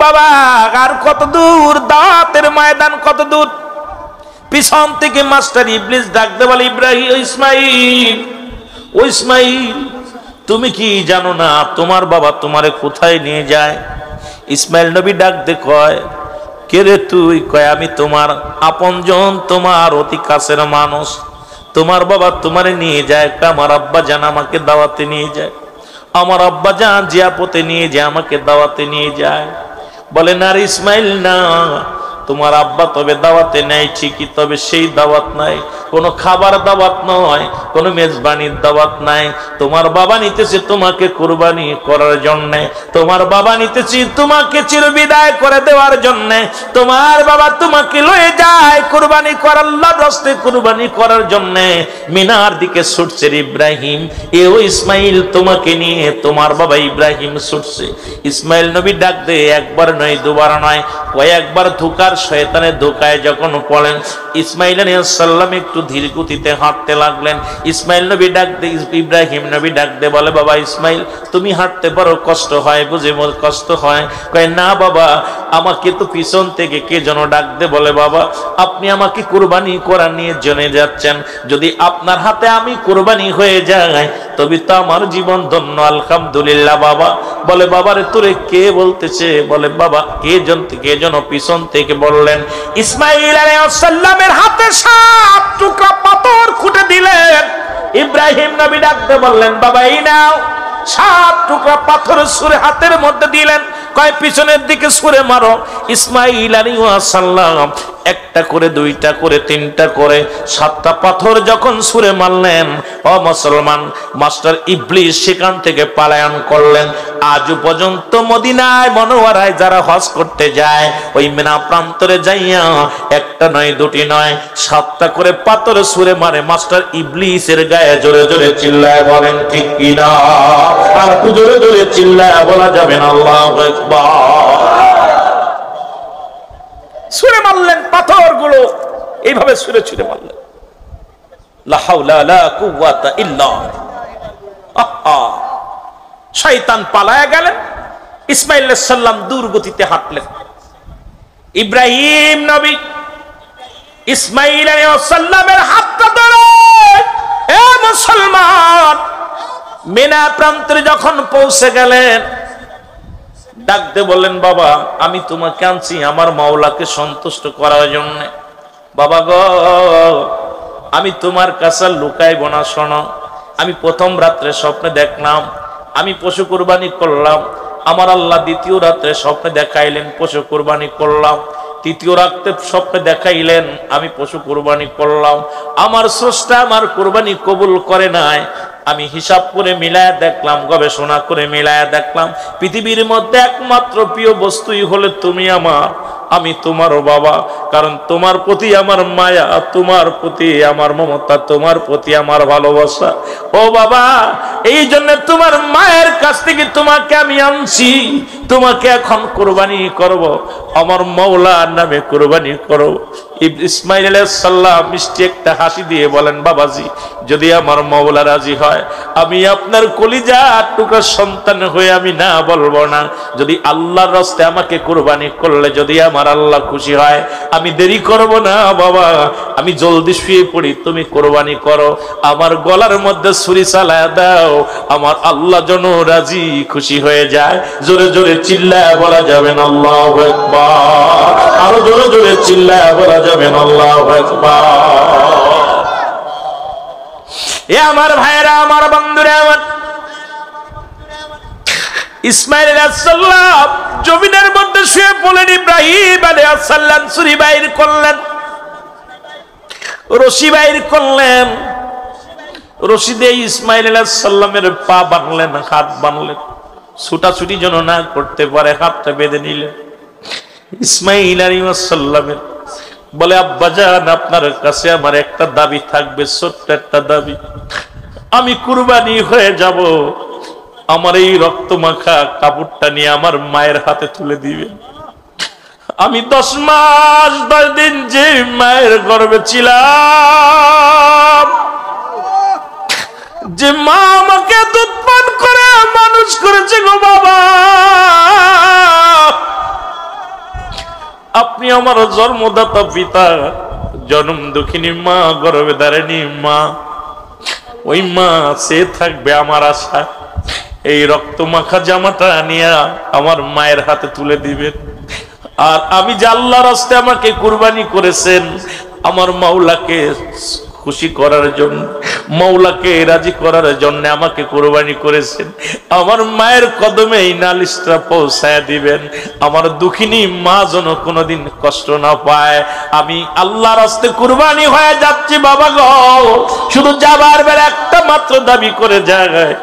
বাবা আর কত দূর, দাওয়াতের ময়দান কত দূর। পিছন থেকে মাস্টার ইবলিস ডাক দিয়ে বলে, ইব্রাহিম, ইসমাইল, ও ইসমাইল, তুমি কি জানো না তোমার বাবা তোমারে কোথায় নিয়ে যায়? ইসমাইল নবী ডাক দিয়ে কয়, কে রে তুই? কয়, আমি তোমার আপনজন, তোমার অতি কাছের মানুষ। তোমার বাবা তোমারে নিয়ে যায়, আমার আব্বা জান আমাকে দাওয়াতে নিয়ে যায়, আমার আব্বা জান জিয়াপতে নিয়ে যায়, আমাকে দাওয়াতে নিয়ে যায়। বলে না রে ইসমাইল, না, তোমার আব্বা তবে দাওয়াতে নেয় ঠিকই, তবে সেই দাওয়াত নাই, কোনো খাবার দাওয়াত নয়, কোনো মেজবানির দাওয়াত নাই। তোমার বাবা নিতেছে তোমাকে কুরবানি করার জন্যে, তোমার বাবা নিতেছি তোমাকে চিরবিদায় করে দেওয়ার জন্যে। তোমার বাবা তোমাকে লয়ে যায় কুরবানি করার, আল্লাহর রাস্তে কুরবানি করার জন্যে। মিনার দিকে ছুটছে ইব্রাহিম, এও ইসমাইল তোমাকে নিয়ে তোমার বাবা ইব্রাহিম ছুটছে। ইসমাইল নবী ডাক দে, একবার নয় দুবার নয়, কয়েকবার ধোকার আর শয়তানের ধোকায় যখন পড়েন, ইসমাইল আলাইহিস সালাম একটু ধীর গতিতে হাঁটতে লাগলেন। ইসমাইল নবী ডাক দে, ইব্রাহিম নবী ডাক দে বলে, বাবা ইসমাইল তুমি হাঁটতে পারো, কষ্ট হয় বুঝি? কষ্ট হয়? কয় না বাবা, আমাকে তো পিছন থেকে কে যেন ডাক দে বলে, বাবা আপনি আমাকে কুরবানি করা নিয়ে জেনে যাচ্ছেন, যদি আপনার হাতে আমি কুরবানি হয়ে যাই তবে তো আমার জীবন ধন্য, আলহামদুলিল্লাহ। বাবা বলে, বাবারে তোরে কে বলতেছে? বলে, বাবা কে যেন পিছন থেকে বললেন। ইসমাইল আলাইহিস সালামের হাতে 7 টুকরা পাথর খুঁটে দিলেন। ইব্রাহিম নবী ডাকতে বললেন, বাবা এই নাও। 7 টুকরা পাথর ছুঁড়ে হাতের মধ্যে দিলেন, কয় পিছনের দিকে ছুঁড়ে মারো। ইসমাইল আলাইহিস সালাম একটা করে, দুইটা করে, তিনটা করে, 7টা পাথর যখন ছুঁড়ে মারলেন, ও মুসলমান, মাস্টার ইবলিস সেখান থেকে পলায়ন করলেন। আজও পর্যন্ত মদিনায় মনোয়ারায় যারা হজ করতে যায়, ওই মিনা প্রান্তরে যাইয়া একটা নয়, দুটি নয়, 7টা করে পাথর ছুঁড়ে মারে মাস্টার ইবলিসের গায়ে। জোরে জোরে চিল্লায় বলেন ঠিক কিনা? আর একটু জোরে জোরে চিল্লায় বলা যাবে না আল্লাহু আকবার। ছুঁড়ে মারলেন পাথরগুলো, এইভাবে ছুঁড়ে মারলেন। লা হাওলা লা কুওয়াতা ইল্লা বিল্লাহ। শয়তান পালায়া গেলেন। ইসমাইল আলাইহিস সালাম দূর গতিতে হাঁটলেন। ইব্রাহিম নবী ইসমাইল আলাইহিস সালামের হাতটা ধরে, এ মুসলমান, মিনা প্রান্তরে যখন পৌঁছে গেলেন, ডাকতে বললেন, বাবা আমি তোমাকে আনছি আমার মাওলাকে সন্তুষ্ট করার জন্য। বাবা গো, আমি তোমার কাছে লুকাইব না, শোনো। আমি প্রথম রাত্রে স্বপ্নে দেখলাম আমি পশু কুরবানি করলাম। আমার আল্লাহ দ্বিতীয় রাত্রে স্বপ্নে দেখাইলেন পশু কুরবানি করলাম। তৃতীয় রাত্রে স্বপ্নে দেখাইলেন আমি পশু কুরবানি করলাম। আমার স্রষ্টা আমার কুরবানি কবুল করে নাই। আমি হিসাব করে মিলায়া দেখলাম, গবেষণা করে মিলায়া দেখলাম, পৃথিবীর মধ্যে একমাত্র প্রিয় বস্তুই হলে তুমি আমার, আমি তোমারও বাবা। কারণ তোমার প্রতি আমার মায়া, তোমার প্রতি আমার মমতা, তোমার প্রতি আমার ভালোবাসা। ও বাবা, এই জন্য তোমার মায়ের কাছ থেকে তোমাকে আমি আনছি। তোমাকে এখন কুরবানি করব, আমার মাওলার নামে কুরবানি করব। ইসমাইল আলাইহিস সালাম মিষ্টি একটা হাসি দিয়ে বলেন, বাবাজি যদি আমার মাওলা রাজি হয়, আমি আপনার কলিজার টুকরা সন্তান হয়ে আমি না বলবো না। যদি আল্লাহর রাস্তে আমাকে কুরবানি করলে যদি আমার আল্লাহ খুশি হয়, আমি দেরি করব না বাবা, আমি জলদি শুয়ে পড়ি, তুমি কুরবানি করো। আমার গলার মধ্যে ছুরি চালায়া দাও, আমার আল্লাহ যেন রাজি খুশি হয়ে যায়। জোরে জোরে চিল্লায় বলা যাবে না আল্লাহু আকবার। আরো জোরে জোরে চিল্লায় বলা যাবে না আল্লাহু আকবার। এ আমার ভাইরা, আমার বন্ধুরা, আমার ইসমাইল আলাইহিস সালাম জমিনের মধ্যে শুয়ে পড়লেন। ইব্রাহিম আলাইহিস সালাম ছুরি বাইর করলেন, রশি বাইর করলেন, রশি দিয়ে ইসমাইল আলাইহিস সালামের পা বাঁধলেন, হাত বাঁধলেন, ছুটাছুটি যেন না করতে পারে হাতটা বেঁধে নিলেন। ইসমাইল আলাইহিস সালামের বলে, আব্বাজান আপনার কাছে আমার একটা দাবি থাকবে, ছোট্ট একটা দাবি। আমি কুরবানি হয়ে যাব, আমার এই রক্ত মাখা কাপড়টা নিয়ে আমার মায়ের হাতে তুলে দিবেন। আমি 10 মাস 10 দিন যে মায়ের গর্ভে ছিলাম, যে মা আমাকে দুধ পান করে মানুষ করেছে গো বাবা, আপনি আমার জন্মদাতা পিতা, জন্ম দুঃখিনী মা, গর্ভে ধারিণী মা, ওই মা সে থাকবে আমার আশা। এই রক্ত মাখা জামাটা নিয়ে আমার মায়ের হাতে তুলে দিবেন। আর আমি যে আল্লাহর রাস্তায় আমাকে কুরবানি করেছেন, আমার মাওলাকে খুশি করার জন্য, মাওলাকে রাজি করার জন্য আমাকে কুরবানি করেছেন, আমার মায়ের কদমে এই নালিশটা পৌঁছায় দিবেন। আমার দুঃখিনী মা যেন কোনোদিন কষ্ট না পায়। আমি আল্লাহর রাস্তায় কুরবানি হয়ে যাচ্ছি বাবা গো, শুধু যাবার বেলা একটা মাত্র দাবি করে যায়,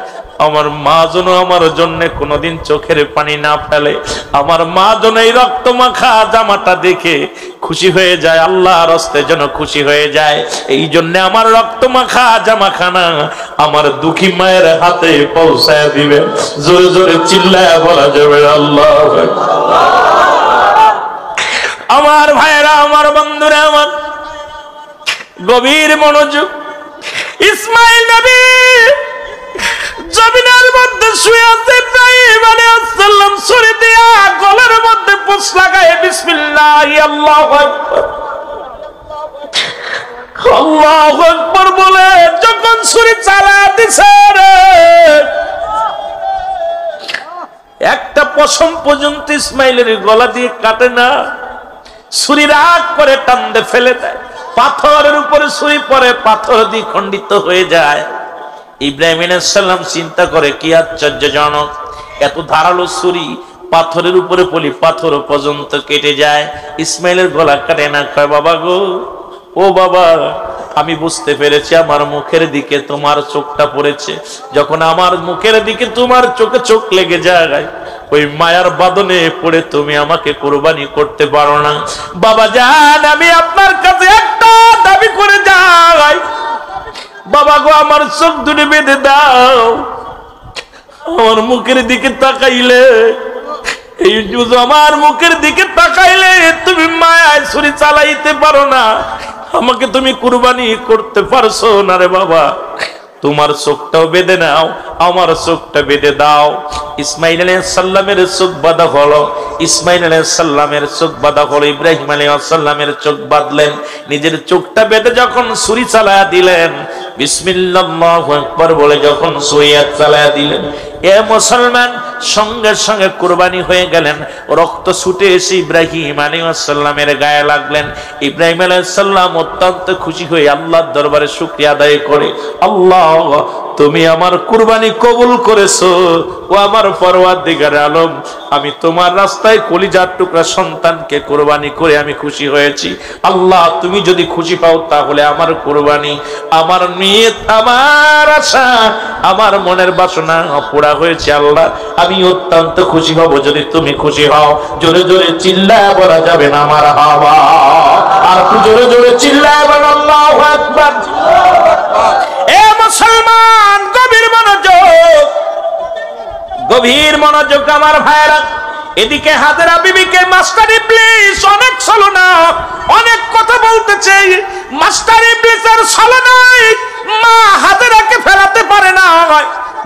আমার মা যেন আমার জন্য কোনোদিন চোখের পানি না ফেলে, আমার মা যেন এই রক্ত মাখা জামাটা দেখে খুশি হয়ে যায়, আল্লাহর রাস্তায় যেন খুশি হয়ে যায়। এই জন্য আমার রক্ত মাখা জামাখানা আমার দুঃখী মায়ের হাতে পৌঁছায় দিবেন। জোরে জোরে চিল্লায় বলা যাবে আল্লাহু আকবার। আমার ভাইরা, আমার বন্ধুরা, আমার গভীর মনোযোগ। ইসমাইল নবী জমিনের মধ্যে শুয়ে আছে, ইব্রাহিম আলাইহিস সালাম ছুরি দিয়া গলার মধ্যে পুশ লাগায় বিসমিল্লাহ আল্লাহু আকবার আল্লাহু আকবার বলে যখন ছুরি চালা দিছে, একটা পশম পর্যন্ত ইসমাইলের গলা দিয়ে কাটে না। ছুরি রাগ করে টান দিয়ে ফেলে দেয়, পাথরের উপরে ছুরি পড়ে, পাথর দিয়ে খণ্ডিত হয়ে যায়। ইব্রাহিম আলাইহিস সালাম চিন্তা করে কি আশ্চর্যজনক, এত ধারালো ছুরি পাথরের উপরে পড়ি পাথর পর্যন্ত কেটে যায়, ইসমাইলের গলা কাটে না। কয় বাবা গো, ও বাবা, আমি বুঝতে পেরেছি আমার মুখের দিকে তোমার চোখটা পড়েছে। যখন আমার মুখের দিকে তোমার চোখে চোখ লেগে যায়, ওই মায়ার বাঁধনে পড়ে তুমি আমাকে কুরবানি করতে পারো না। বাবা জান, আমি আপনার কাছে একটা দাবি করে যাই, বাবা গো, আমার চোখ দুটো বেঁধে দাও। আমার মুখের দিকে তাকাইলে, এই আমার মুখের দিকে তাকাইলে তুমি মায়ায় ছুরি চালাইতে পারো না, আমাকে তুমি কুরবানি করতে পারছো না রে বাবা। তোমার চোখটাও বেঁধে নাও, আমার চোখটা বেঁধে দাও। ইসমাইল আলাইহিস সালামের চোখ বাঁধা হলো, ইসমাইল আলাইহিস সালামের চোখ বাঁধা হলো। ইব্রাহিম আলাইহিস সালামের চোখ বাঁধলেন, নিজের চোখটা বেঁধে যখন ছুরি চালায়া দিলেন, বিসমিল্লাহু আকবার বলে যখন ছুরি চালায়া দিলেন, এ মুসলমান সঙ্গে সঙ্গে কুরবানি হয়ে গেলেন। রক্ত ছুটে এসে ইব্রাহিম আলাইহিস সালামের গায়ে লাগলেন। ইব্রাহিম আলাইহিস সালাম অত্যন্ত খুশি হয়ে আল্লাহর দরবারে শুকরিয়া আদায় করে, আল্লাহ তুমি আমার কুরবানি কবুল করেছো, ও আমার পরওয়ারদিগার আলম, আমি তোমার রাস্তায় কলিজার টুকরা সন্তানকে কুরবানি করে আমি খুশি হয়েছি। আল্লাহ তুমি যদি খুশি পাও তাহলে আমার কুরবানি, আমার নিয়ত, আমার আশা, আমার মনের বাসনা পুরা হয়েছে। আল্লাহ আমি অত্যন্ত খুশি হব যদি তুমি খুশি হও। জোরে জোরে চিল্লায় বলা যাবে না আমার হাওয়া, আর জোরে জোরে চিল্লায় বলা আল্লাহু আকবার। এ মুসলমান, গভীর মনোযোগ, গভীর মনোযোগ আমার ভাইরা। এদিকে হাজেরা বিবিকে মাস্টার ইবলিস অনেক ছলনা, অনেক কথা বলতেছে। মাস্টার ইবলিসের ছলনায় মা হাজেরাকে ফেরাতে পারে না।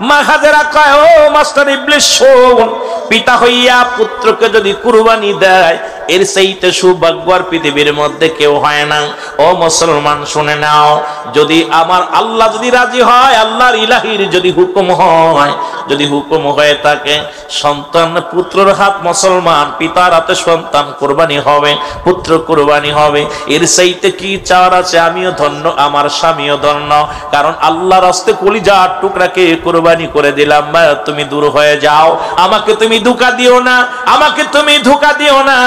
মা হাজেরা কয়, ও মাস্টার ইবলিস শোন, পিতা হইয়া পুত্রকে যদি কুরবানি দেয়, এর চাইতে সৌভাগ্য আর পৃথিবীর মধ্যে কেউ হয় না। ও মুসলমান শুনে নাও, যদি আমার আল্লাহ যদি রাজি হয়, আল্লাহর ইলাহির যদি হুকুম হয়, যদি হুকুম হয়ে থাকে, সন্তান পুত্রের হাত, মুসলমান পিতার হাতে সন্তান কুরবানি হবে, পুত্র কুরবানি হবে। এর চাইতে কি চাওয়ার আছে? আমিও ধন্য, আমার স্বামীও ধন্য, কারণ আল্লাহর রাস্তে কলিজার টুকরাকে কুরবানি করে দিলাম। তুমি দূর হয়ে যাও, আমাকে তুমি ধোঁকা দিও না, আমাকে তুমি ধোঁকা দিও না।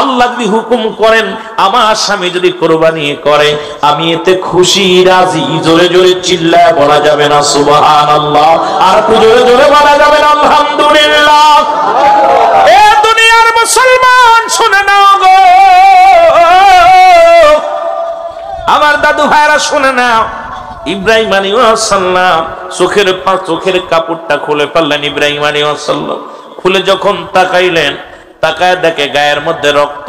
আল্লাহ যদি হুকুম করেন, আমার স্বামী যদি কুরবানি করে, আমি এতে খুশি রাজি। জোরে জোরে চিল্লায় বলা যাবে না সুবহানাল্লাহ, আর জোরে জোরে বলা যাবে না আলহামদুলিল্লাহ। এ দুনিয়ার মুসলমান শুনে নাও গো, আমার দাদু ভাইরা শুনে নাও। ইব্রাহিম আলাইহিস সালাম চোখের কাপড়টা খুলে ফেললেন। ইব্রাহিম আলাইহিস সালাম খুলে যখন তাকাইলেন, তাকায় দেখে গায়ের মধ্যে রক্ত,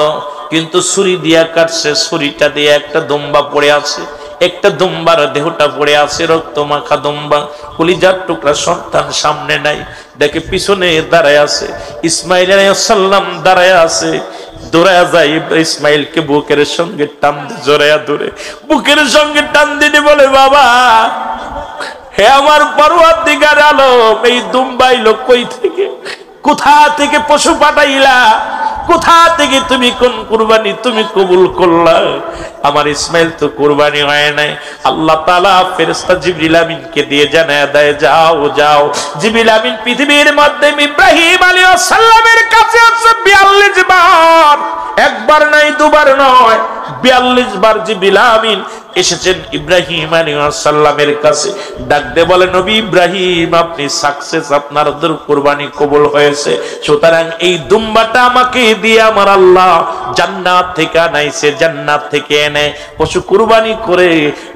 কিন্তু ছুরি দিয়া কাটছে, ছুরিটা দিয়ে একটা দুম্বা পড়ে আছে, একটা দুম্বার দেহটা পড়ে আছে, রক্ত মাখা দুম্বা। কলিজার টুকরা সন্তান সামনে নাই, দেখে পিছনে দাঁড়ায় আছে ইসমাইল আলাইহিস সালাম, দাঁড়ায় আছে। দৌড়ায় যায় ইসমাইলকে বুকের সঙ্গে টান দিয়ে, জোরায়া ধরে বুকের সঙ্গে টান দিয়ে বলে, বাবা হে আমার পরওয়ারদিগার আলম, এই দুম্বাই লোক কই থেকে, কোথা থেকে পশু পাঠাইলা, কোথা থেকে তুমি কোন কুরবানি তুমি কবুল করলা? আমার ইসমাইল তো কুরবানি হয় নাই। আল্লাহ তাআলা ফেরেশতা জিবরিল আমিনকে দিয়ে জানায় দেয়, যাও যাও। জিবরিল আমিন পৃথিবীর মধ্যে ইব্রাহিম আলাইহিস সালামের কাছে আছে 42 বার, একবার নাই, দুবার নয়, 42 বার জিবরিল আমিন এসেছেন ইব্রাহিম আলাইহিস সালামের কাছে। ডাক দিয়ে বলে, নবী ইব্রাহিম আপনি সাকসেস, আপনার কুরবানি কবুল হয়েছে। সুতরাং এই দুম্বাটা আমাকে দিয়ে আমার আল্লাহ জান্নাত থেকে আনাইছে, জান্নাত থেকে এনে পশু কুরবানি করে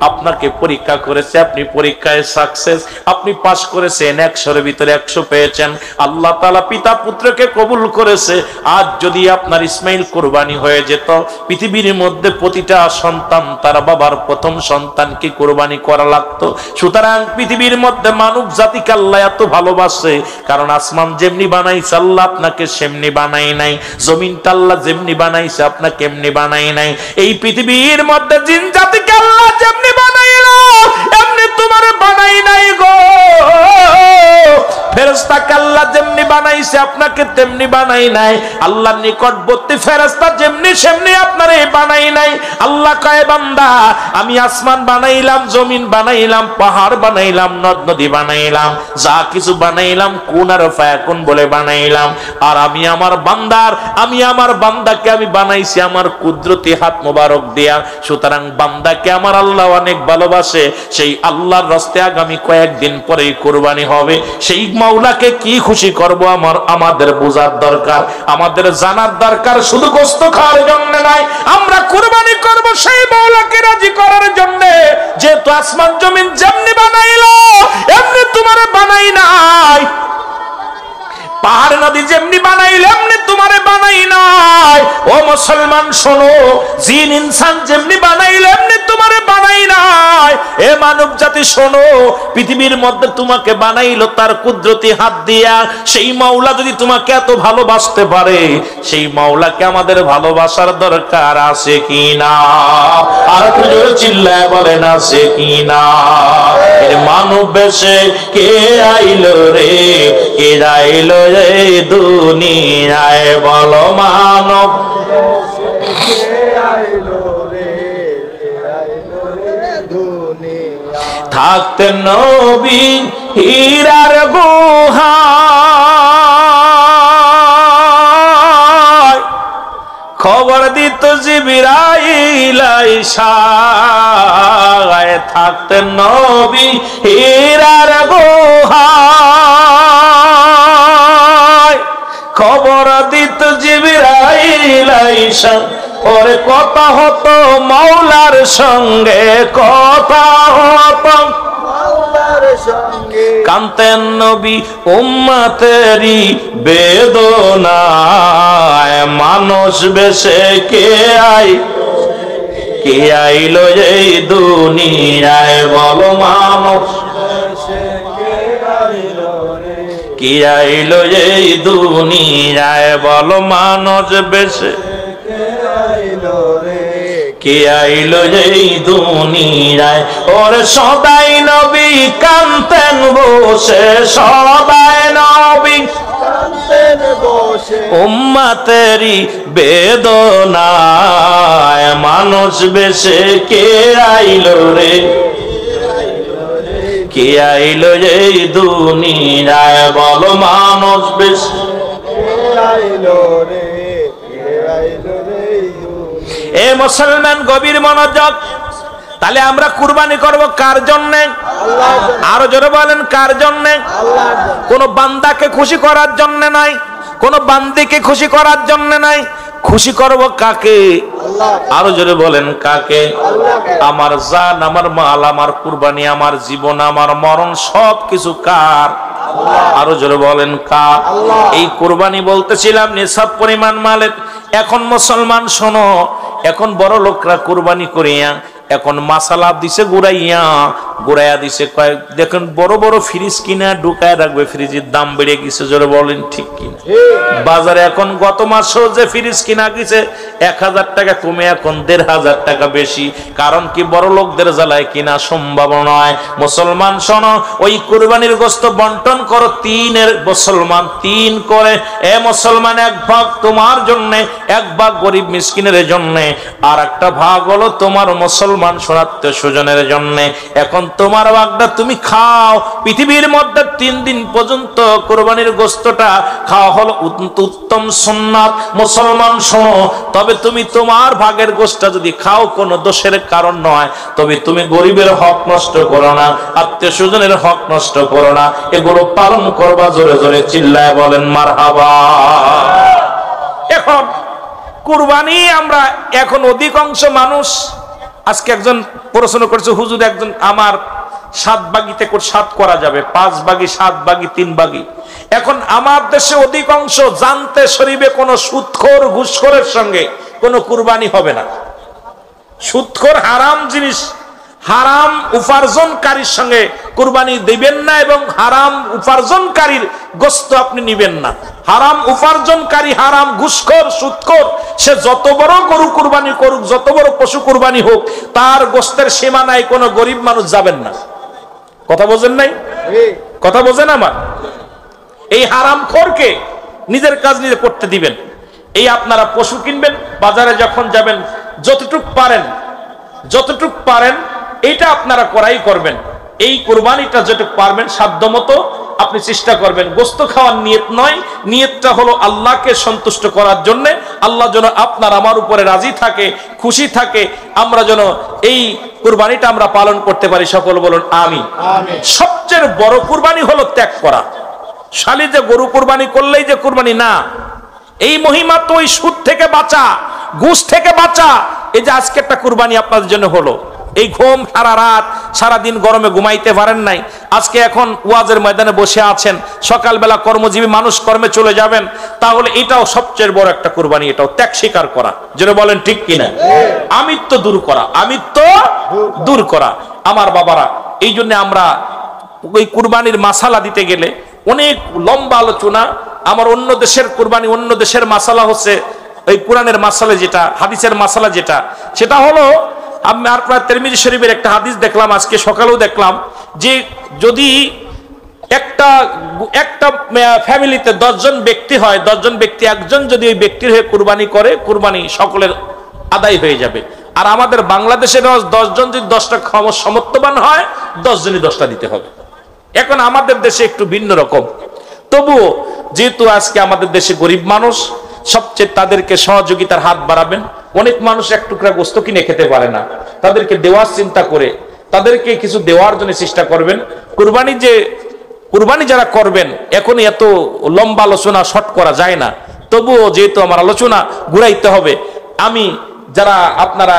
আপনাকে পরীক্ষা করেছে, আপনি পরীক্ষায় সাকসেস, আপনি পাস করেছেন, 100-এর ভিতরে 100 পেয়েছেন। আল্লাহ তাআলা পিতা পুত্রকে কবুল করেছে। আজ যদি আপনার ইসমাইল কুরবানি হয়ে যেত, পৃথিবীর মধ্যে প্রতিটা সন্তান তার বাবার প্রথম সন্তানকে কুরবানি করা লাগতো। সুতরাং পৃথিবীর মধ্যে মানব জাতিকে আল্লাহ এত ভালোবাসে, কারণ আসমান যেমনি বানাইছে আল্লাহ আপনাকে সেমনি বানাই নাই, জমিনটা আল্লাহ যেমনি বানাইছে আপনাকে এমনি বানাই নাই। এই পৃথিবীর মধ্যে জিন জাতিকে আল্লাহ যেমনি বানাইলো এমনি তোমারে বানাই নাই গো। ফেরেশতাকে আল্লাহ যেমনি বানাইছে আপনাকে তেমনি বানাই নাই। আল্লাহর নিকটবর্তী ফেরেশতা যেমনি সেমনি আপনারে বানাই নাই। আল্লাহ কয়, বান্দা আমি আসমান বানাইলাম, জমিন বানাইলাম, পাহাড় বানাইলাম, নদ নদী বানাইলাম, যা কিছু বানাইলাম কুন আর ফায়াকুন বলে বানাইলাম। আর আমি আমার বান্দাকে আমি বানাইছি আমার কুদরতি হাত মোবারক দিয়া। সুতরাং বান্দাকে আমার আল্লাহ অনেক ভালোবাসে। সেই আল্লাহর রাস্তায় আগামী কয়েকদিন পরেই কুরবানি হবে। সেই মাওলাকে কি খুশি করব আমাদের বোঝার দরকার, আমাদের জানার দরকার। শুধু গোশত খাওয়ার জন্য নয়, আমরা কুরবানি করব সেই মাওলাকে রাজি করার জন্য। যেহেতু আসমান জমিন যেমনি বানাইলো এমনি তোমারে বানাই নাই, পাহাড় নদী যেমনি বানাইলো এমনি তোমারে বানাই নাই। ও মুসলমান শোনো, জিন ইনসান যেমনি বানাইলো এমনি তোমারে বানাই নাই। এ মানব জাতি শোনো, পৃথিবীর মধ্যে তোমাকে বানাইলো তার কুদরতি হাত দিয়া। সেই মাওলা যদি তোমাকে এত ভালোবাসতে পারে, সেই মাওলাকে আমাদের ভালোবাসার দরকার আছে কিনা? আর একটু জোরে চিল্লায় বলেন আছে কিনা? এর মানব বেশে কে আইলো রে, কে আইলো এই দুনিয়ায় বলো মানব থাকতে নবী হীরার গুহায়, খবর দিত জিবরাইল আইসায়। থাকতে নবী হীরার গুহায়, খবর দিত জিবরাইল আইসা। ওরে কথা হতো মাওলার সঙ্গে, কথা হতো মাওলার সঙ্গে। কান্তেন নবী উম্মতেরি বেদনায়, মানুষ বেশে কে আইলো এই দুনিয়ায় বলো মানুষ কে আইলো এই দুনিয়ায় বলো মানুষ বেশে কে আইলো এই দুনিয়ায়। ওরে সদাই নবী কান্তেন বসে, সদাই নবী কান্তেন বসে, উম্মতেরি বেদনায় মানুষ বেশে কে আইলো রে, কে আইলো এই দুনিয়ায় বলো মানুষ বেশে কে আইলো রে। এ মুসলমান গভীর মনোযোগ। তাহলে আমরা কুরবানি করব কার জন্য? আরো জোরে বলেন কার জন্য? কোন বান্দাকে খুশি করার জন্য নাই, কোন বান্দিকে খুশি করার জন্য নাই। খুশি করব কাকে? আরো জোরে বলেন কাকে? আমার জান, আমার মাল, আমার কুরবানি, আমার জীবন, আমার মরণ সব কিছু কার? আরো জোরে বলেন কার? এই কুরবানি বলতেছিলাম নিসাব পরিমাণ মালের। এখন মুসলমান শোনো, এখন বড় লোকরা কুরবানি করিয়া এখন মাসালা দিছে গুড়াইয়া দিছে কয়েক। দেখেন বড় বড় ফ্রিজ কিনা ঢুকায় রাখবে, ফ্রিজের দাম বেড়ে গেছে। জোরে বলেন ঠিক কিনা? বাজারে এখন গত মাসেও যে ফ্রিজ কিনা গেছে 1000 টাকা কমে এখন 1500 টাকা বেশি। কারণ কি? বড় লোকদের জ্বালায় কিনা সম্ভব নয়। মুসলমান শোনো, ওই কুরবানির গোশত বন্টন করো তিনের, মুসলমান 3 করে। এ মুসলমান 1 ভাগ তোমার জন্য, 1 ভাগ গরিব মিসকিনের জন্য, আর একটা ভাগ হলো তোমার মুসলমান আত্মীয় স্বজনের জন্য। এখন তোমার ভাগটা তুমি খাও। পৃথিবীর মধ্যে 3 দিন পর্যন্ত কুরবানির গোশতটা খাওয়া হলো উত্তম সুন্নাত। মুসলমান শোনো, তবে তুমি তোমার ভাগের গোশতটা যদি খাও কোনো দোষের কারণ নয়, তবে তুমি গরিবের হক নষ্ট করো না, আত্মীয় স্বজনের হক নষ্ট করো না, এগুলো পালন করবা। জোরে জোরে চিল্লায় বলেন মারহাবা। এখন কুরবানি আমরা এখন অধিকাংশ মানুষ, আজকে একজন প্রশ্ন করেছে, হুজুর একজন আমার 7 ভাগিতে 7 করা যাবে, 5 ভাগি, 7 ভাগি, 3 ভাগি। এখন আমার দেশে অধিকাংশ জানতে শরীফে কোন সুদখোর ঘুষখোরের সঙ্গে কোনো কুরবানি হবে না। সুদখোর হারাম জিনিস, হারাম উপার্জনকারীর সঙ্গে কুরবানি দিবেন না, এবং হারাম উপার্জনকারীর গোশত আপনি নিবেন না। হারাম উপার্জনকারী, হারাম ঘুষখোর, সুদখোর, সে যত বড় গরু কুরবানি করুক, যত বড় পশু কুরবানি হোক, তার গোশতের সীমানায় কোনো গরিব মানুষ যাবেন না। কথা বোঝেন নাই? কথা বোঝেন আমার? এই হারামখোরকে নিজের কাজ নিজে করতে দিবেন। এই আপনারা পশু কিনবেন, বাজারে যখন যাবেন যতটুক পারেন এটা আপনারা করাই করবেন। এই কুরবানিটা যেটুক পারবেন সাধ্যমতো আপনি চেষ্টা করবেন। গোশত খাওয়ার নিয়ত নয়, নিয়তটা হলো আল্লাহকে সন্তুষ্ট করার জন্য। আল্লাহ যেন আপনার আমার উপরে রাজি থাকে, খুশি থাকে, আমরা যেন এই কুরবানিটা আমরা পালন করতে পারি। সকল বলুন আমিন। সবচেয়ে বড় কুরবানি হলো ত্যাগ করা। শালি যে গরু কুরবানি করলেই যে কুরবানি না, এই মহিমা তো ওই সুদ থেকে বাঁচা, ঘুষ থেকে বাঁচা। এই যে আজকে একটা কুরবানি আপনাদের জন্য হলো, এই ঘুম সারা রাত সারা দিন গরমে ঘুমাইতে পারেন নাই, আজকে এখন ওয়াজের ময়দানে বসে আছেন, সকালবেলা কর্মজীবী মানুষ কর্মে চলে যাবেন, তাহলে এটাও সবচেয়ে বড় একটা কুরবানি। এটাও ত্যাগ স্বীকার করা, যেটা বলেন ঠিক কিনা? আমিত্ব দূর করা, আমিত্ব দূর করা। আমার বাবারা, এই জন্য আমরা ওই কুরবানির মাসালা দিতে গেলে অনেক লম্বা আলোচনা। আমার অন্য দেশের কুরবানি, অন্য দেশের মাসালা হচ্ছে ওই কোরআনের মাসালা যেটা, হাদিসের মাসালা যেটা, সেটা হলো আমি আর প্রায় তিরমিজি শরীফের একটা হাদিস দেখলাম, আজকে সকালেও দেখলাম, যে যদি একটা ফ্যামিলিতে 10 জন ব্যক্তি হয়, 10 জন ব্যক্তি একজন যদি ওই ব্যক্তির হয়ে কুরবানি করে, কুরবানি সকলের আদায় হয়ে যাবে। আর আমাদের বাংলাদেশে 10 জন যদি 10টা সমর্থবান হয়, 10 জনই 10টা দিতে হবে। এখন আমাদের দেশে একটু ভিন্ন রকম, তবুও যেহেতু আজকে আমাদের দেশে গরিব মানুষ, সবচেয়ে তাদেরকে সহযোগিতার হাত বাড়াবেন। অনেক মানুষ এক টুকরা গোশত কিনে খেতে পারে না, তাদেরকে দেওয়ার চিন্তা করে তাদেরকে কিছু দেওয়ার জন্য চেষ্টা করবেন। কুরবানি যারা করবেন, এখন এত লম্বা আলোচনা শর্ট করা যায় না, তবুও যেহেতু আমার আলোচনা ঘুরাইতে হবে, আমি যারা আপনারা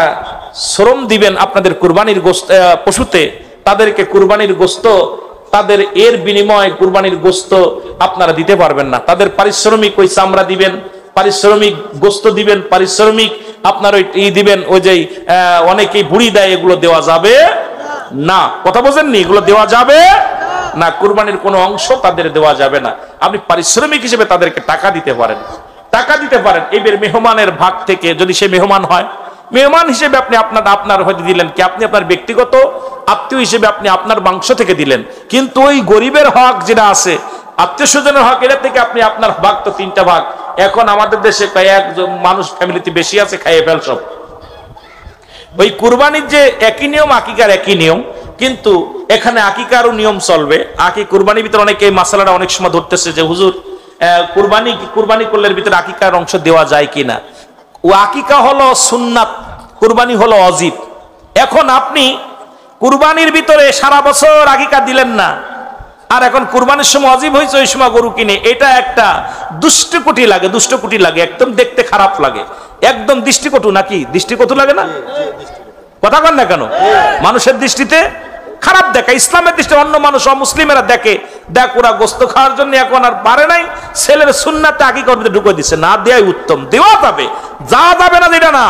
শ্রম দিবেন আপনাদের কুরবানির গোশত পশুতে, তাদেরকে কুরবানির গোশত, তাদের এর বিনিময়ে কুরবানির গোশত আপনারা দিতে পারবেন না। তাদের পারিশ্রমিক ওই চামড়া দিবেন, পারিশ্রমিক গোশত দিবেন, পারিশ্রমিক আপনার ওই দিবেন, ওই যে অনেকেই বুড়ি দেয়, এগুলো দেওয়া যাবে না। কথা বোঝেননি? এগুলো দেওয়া যাবে না, কুরবানির কোনো অংশ তাদের দেওয়া যাবে না। আপনি পারিশ্রমিক হিসেবে তাদেরকে টাকা দিতে পারেন, টাকা দিতে পারেন। এবার মেহমানের ভাগ থেকে, যদি সে মেহমান হয়, মেহমান হিসেবে আপনি আপনার হয়তো দিলেন কি, আপনি আপনার ব্যক্তিগত আত্মীয় হিসেবে আপনি আপনার বংশ থেকে দিলেন, কিন্তু ওই গরিবের হক যেটা আছে, আত্মীয় স্বজনের হক, এটা থেকে আপনি আপনার ভাগ তো 3টা ভাগ। এখন আমাদের দেশে একজন মানুষ ফ্যামিলিতে বেশি আছে, খাইয়ে ফেল সব। ওই কুরবানির যে একই নিয়ম, আকিকার একই নিয়ম, কিন্তু এখানে আকিকারও নিয়ম চলবে। কুরবানির ভিতরে অনেকে এই মাসালাটা অনেক সময় ধরতেছে যে হুজুর কুরবানি করলে ভিতরে আকিকার অংশ দেওয়া যায় কিনা। ও আকিকা হলো সুন্নাত, কুরবানি হলো অজিব। এখন আপনি কুরবানির ভিতরে সারা বছর আকিকা দিলেন না, আর এখন কুরবানির সময় অজিব হয়েছে, ওই সময় গরু কিনে, এটা একটা দুষ্টকুটি লাগে, একদম দেখতে খারাপ লাগে, একদম দৃষ্টিকটু। নাকি দৃষ্টিকটু লাগে না? কথা কন না কেন? মানুষের দৃষ্টিতে খারাপ দেখা, ইসলামের দৃষ্টিতে অন্য মানুষ, অমুসলিমেরা দেখে, দেখ ওরা গোশত খাওয়ার জন্য এখন আর পারে নাই, ছেলের সুন্নাতে আকিকার ভিতরে ঢুকে দিচ্ছে। না দেওয়াই উত্তম। দেওয়া যাবে, যা যাবে না যেটা না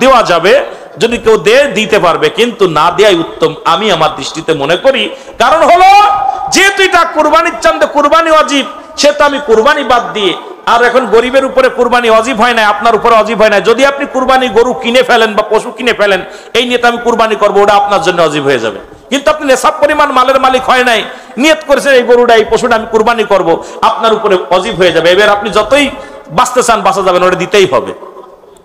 দেওয়া যাবে, যদি কেউ দিতে পারবে, কিন্তু না দেওয়াই উত্তম আমি আমার দৃষ্টিতে মনে করি। কারণ হলো, যেহেতু এটা কুরবানির চান্দে কুরবানি ওয়াজিব, সে তো আমি কুরবানি বাদ দিয়ে, আর এখন গরিবের উপরে কুরবানি ওয়াজিব হয় না, আপনার উপরে ওয়াজিব হয় না। যদি আপনি কুরবানি গরু কিনে ফেলেন বা পশু কিনে ফেলেন, এই নিয়তে আমি কুরবানি করবো, ওটা আপনার জন্য ওয়াজিব হয়ে যাবে। কিন্তু আপনি নেশাব পরিমাণ মালের মালিক হয় নাই, নিয়ত করেছেন এই গরুটা, এই পশুটা আমি কুরবানি করব, আপনার উপরে ওয়াজিব হয়ে যাবে। এবার আপনি যতই বাঁচতে চান বাঁচা যাবেন, ওটা দিতেই হবে।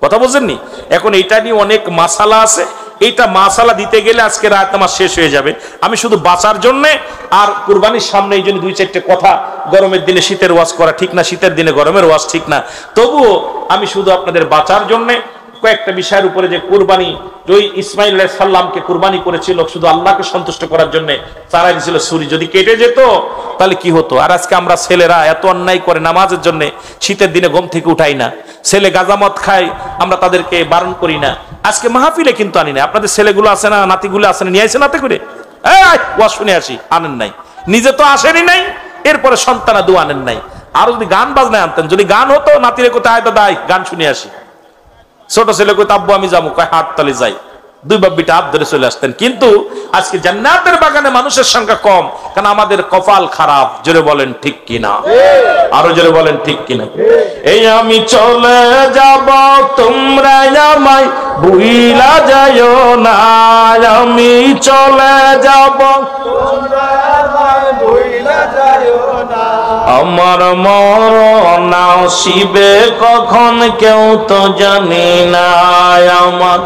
কথা বুঝেননি? এখন এইটা নিয়ে অনেক মাসালা আছে, এইটা মাসালা দিতে গেলে আজকে রাত আমার শেষ হয়ে যাবে। আমি শুধু বাঁচার জন্য আর কুরবানির সামনে এই জন্য দুই চারটে কথা, গরমের দিনে শীতের ওয়াজ করা ঠিক না, শীতের দিনে গরমের ওয়াজ ঠিক না, তবুও আমি শুধু আপনাদের বাঁচার জন্য কয়েকটা বিষয়ের উপরে, যে কুরবানি, ওই ইসমাইল আলাইহিস সালামকে কুরবানি করেছিল শুধু আল্লাহকে সন্তুষ্ট করার জন্য, চালাই দিয়েছিল ছুরি, যদি কেটে যেত তাহলে কি হতো? আর আজকে আমরা ছেলেরা এত অন্যায় করে নামাজের জন্য শীতের দিনে ঘুম থেকে উঠাই না, ছেলে গাঁজামদ খায়, আমরা তাদেরকে বারণ করি না। আজকে মাহফিলে কিন্তু আনি না। আপনাদের ছেলেগুলো আছে না, নাতিগুলো আছে না, নিয়ে আসে নাতে করে ওয়াজ শুনে আসি, আনেন নাই, নিজে তো আসেনি নাই, এরপরে সন্তানা দু আনেন নাই। আর যদি গান বাজনায় আনতেন, যদি গান হতো, নাতিরে কোথায় দাদা গান শুনে আসি, ছোট ছেলে কই তাব্বু আমি যাবো, কয় হাটতালি যাই, দুই বাব্বিটা হাত ধরে চলে আসতেন। কিন্তু আজকে জান্নাতের বাগানে মানুষের সংখ্যা কম, কারণ আমাদের কপাল খারাপ। জোরে বলেন ঠিক কিনা, আরো জোরে বলেন ঠিক কিনা। এই আমি চলে যাব, তোমরা আমায় ভুইলা যাইও না, আমি চলে যাব, তোমরা আমায় ভুইলা যাইও না, আমার মরণ আসিবে কখন কেউ তো জানি না, আমার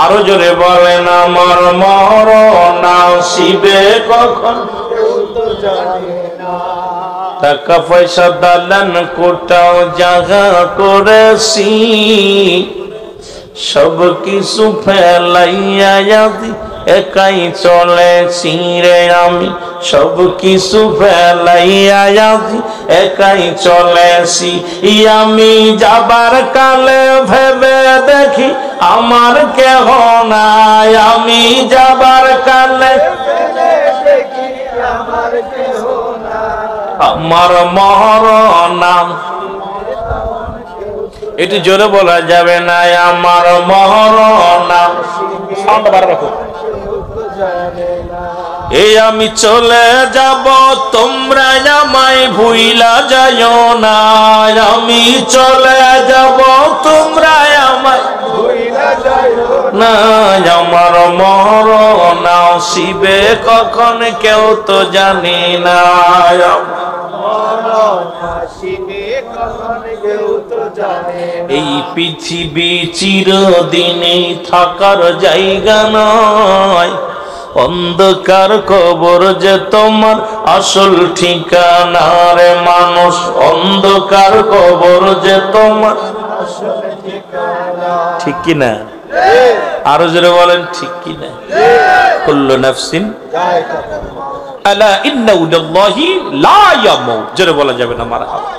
আরো জোরে বলেন, আমার মরণ আসিবে কখন কেউ তো জানি না। টাকা পয়সা দালান কোটাও জায়গা করেছি, সব কিছু ফেলাইয়া একাই চলেছি রে আমি, সব কিছু ফেলাইয়া একাই চলেছি। আমি যাবার কালে ভেবে দেখি আমার কেহ নাই, আমি যাবার কালে দেখি আমার কেহ নাই, আমার মরণ এটি জোরে বলা যাবে না, আমার মরণ। সাউন্ড বাড়া রাখো। এই আমি চলে যাব, তোমরা আমায় ভুইলা যাইও না, আমি চলে যাব, তোমরা আমায় ভুইলা যাইও না, আমার মরণ আসিবে কখন কেউ তো জানি না, এই পৃথিবী চিরদিনই থাকার জায়গা নয়, অন্ধকার কবর যে তোমার আসল ঠিকানা রে মানুষ, অন্ধকার কবর যে তোমার আসল ঠিকানা, ঠিক কি না? আরো জোরে বলেন ঠিক কি না? কুল্লু নাফসিন আলা ইন্না উলাল্লাহি লা ইয়ামুত, জোরে বলা যাবে না মারহাবা।